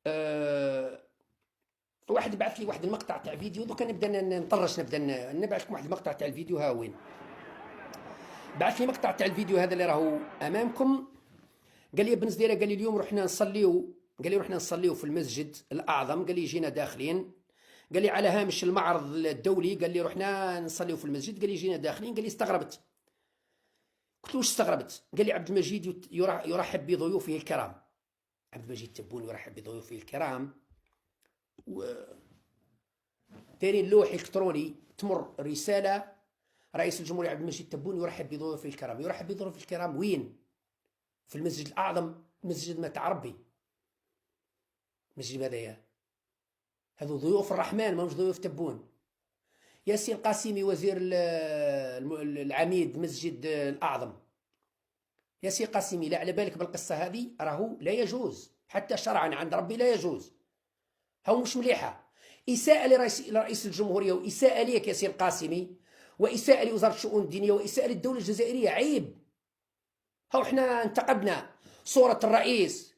آه، واحد بعث لي واحد المقطع تاع فيديو، دوكا نبدا نطرش، نبدا نبعث لكم واحد المقطع تاع الفيديو. ها وين بعث لي مقطع تاع الفيديو هذا اللي راهو امامكم. قال لي بن زديره، قال لي اليوم رحنا نصليو، قال لي رحنا نصليو في المسجد الاعظم، قال لي جينا داخلين، قال لي على هامش المعرض الدولي، قال لي رحنا نصليو في المسجد، قال لي جينا داخلين، قال لي استغربت. قلت له واش استغربت؟ قال لي عبد المجيد يرحب بضيوفه الكرام. عبد المجيد تبون يرحب بضيوفه الكرام، دايرين لوح الكتروني تمر رساله: رئيس الجمهوريه عبد المجيد تبون يرحب بضيوفه الكرام. يرحب بضيوفه الكرام وين؟ في المسجد الاعظم، مسجد تاع ربي. مسجد هذايا هذو ضيوف الرحمن، ماهمش ضيوف تبون. ياسين قاسمي وزير العميد مسجد الاعظم، ياسين قاسمي، لا على بالك بالقصه هذه؟ راهو لا يجوز حتى شرعا عند ربي، لا يجوز. هاو مش مليحه، اساءه لرئيس الجمهوريه، واساءه ليك ياسين قاسمي، واساءه لوزاره الشؤون الدينيه، واساءه للدوله الجزائريه. عيب. هاو احنا انتقدنا صوره الرئيس